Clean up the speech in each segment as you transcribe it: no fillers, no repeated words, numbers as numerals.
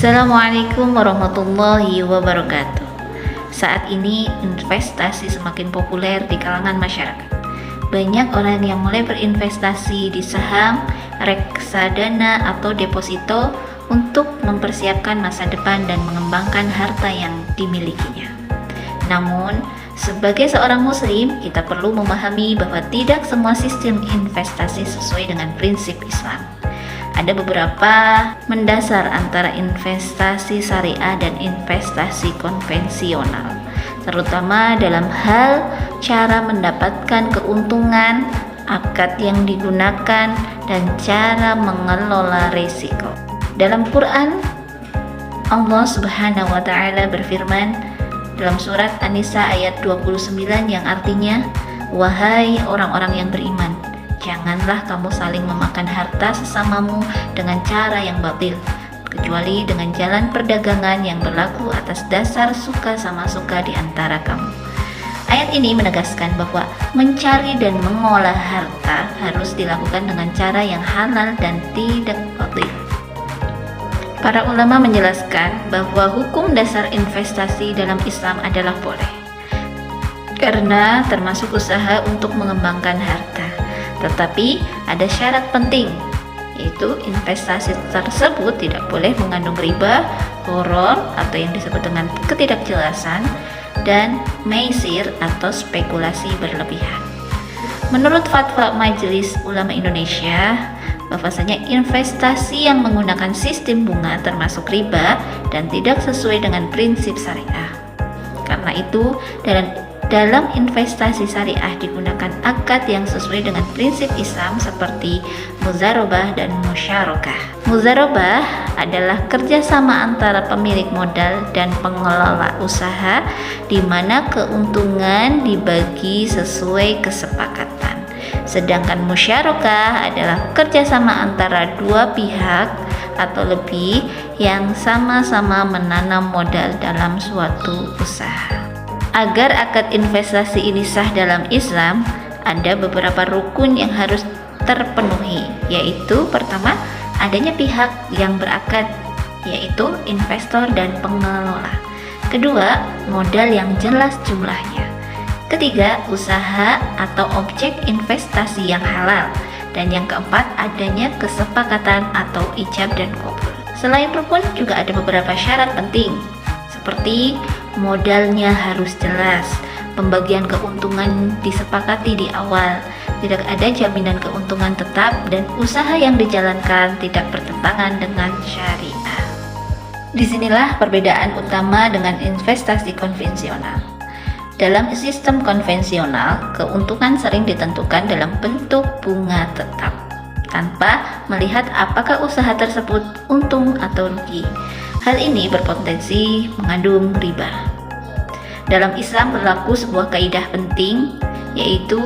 Assalamualaikum warahmatullahi wabarakatuh. Saat ini investasi semakin populer di kalangan masyarakat. Banyak orang yang mulai berinvestasi di saham, reksadana atau deposito untuk mempersiapkan masa depan dan mengembangkan harta yang dimilikinya. Namun, sebagai seorang muslim, kita perlu memahami bahwa tidak semua sistem investasi sesuai dengan prinsip Islam. Ada beberapa mendasar antara investasi syariah dan investasi konvensional, terutama dalam hal cara mendapatkan keuntungan, akad yang digunakan, dan cara mengelola risiko. Dalam Quran, Allah Subhanahu wa taala berfirman dalam surat An-Nisa ayat 29 yang artinya, "Wahai orang-orang yang beriman, janganlah kamu saling memakan harta sesamamu dengan cara yang batil, kecuali dengan jalan perdagangan yang berlaku atas dasar suka sama suka di antara kamu." Ayat ini menegaskan bahwa mencari dan mengolah harta harus dilakukan dengan cara yang halal dan tidak batil. Para ulama menjelaskan bahwa hukum dasar investasi dalam Islam adalah boleh, karena termasuk usaha untuk mengembangkan harta. Tetapi ada syarat penting, yaitu investasi tersebut tidak boleh mengandung riba, gharar atau yang disebut dengan ketidakjelasan, dan maisir atau spekulasi berlebihan. Menurut fatwa Majelis Ulama Indonesia, bahwasanya investasi yang menggunakan sistem bunga termasuk riba dan tidak sesuai dengan prinsip syariah. Karena itu, dalam investasi syariah digunakan akad yang sesuai dengan prinsip Islam seperti muzarabah dan musyarakah. Muzarabah adalah kerjasama antara pemilik modal dan pengelola usaha, di mana keuntungan dibagi sesuai kesepakatan. Sedangkan musyarakah adalah kerjasama antara dua pihak atau lebih yang sama-sama menanam modal dalam suatu usaha. Agar akad investasi ini sah dalam Islam, ada beberapa rukun yang harus terpenuhi, yaitu pertama, adanya pihak yang berakad, yaitu investor dan pengelola. Kedua, modal yang jelas jumlahnya. Ketiga, usaha atau objek investasi yang halal. Dan yang keempat, adanya kesepakatan atau ijab dan qabul. Selain rukun, juga ada beberapa syarat penting, seperti modalnya harus jelas, pembagian keuntungan disepakati di awal, tidak ada jaminan keuntungan tetap, dan usaha yang dijalankan tidak bertentangan dengan syariah. Disinilah perbedaan utama dengan investasi konvensional. Dalam sistem konvensional, keuntungan sering ditentukan dalam bentuk bunga tetap, tanpa melihat apakah usaha tersebut untung atau rugi. Hal ini berpotensi mengandung riba. Dalam Islam berlaku sebuah kaidah penting, yaitu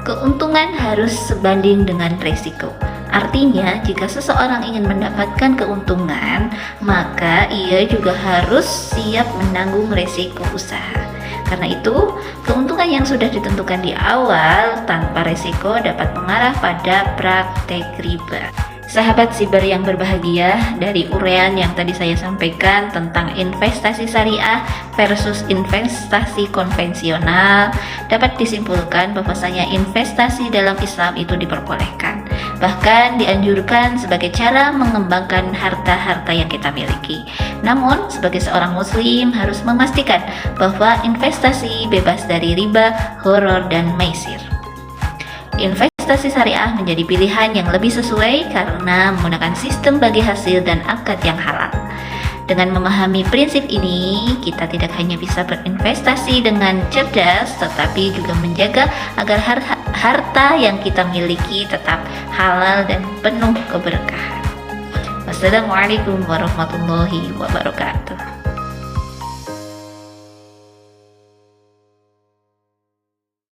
keuntungan harus sebanding dengan risiko. Artinya, jika seseorang ingin mendapatkan keuntungan, maka ia juga harus siap menanggung risiko usaha. Karena itu, keuntungan yang sudah ditentukan di awal tanpa risiko dapat mengarah pada praktek riba. Sahabat siber yang berbahagia, dari uraian yang tadi saya sampaikan tentang investasi syariah versus investasi konvensional, dapat disimpulkan bahwasanya investasi dalam Islam itu diperbolehkan, bahkan dianjurkan sebagai cara mengembangkan harta-harta yang kita miliki. Namun, sebagai seorang muslim harus memastikan bahwa investasi bebas dari riba, gharar, dan maisir. Investasi syariah menjadi pilihan yang lebih sesuai karena menggunakan sistem bagi hasil dan akad yang halal. Dengan memahami prinsip ini, kita tidak hanya bisa berinvestasi dengan cerdas, tetapi juga menjaga agar harta yang kita miliki tetap halal dan penuh keberkahan. Wassalamualaikum warahmatullahi wabarakatuh.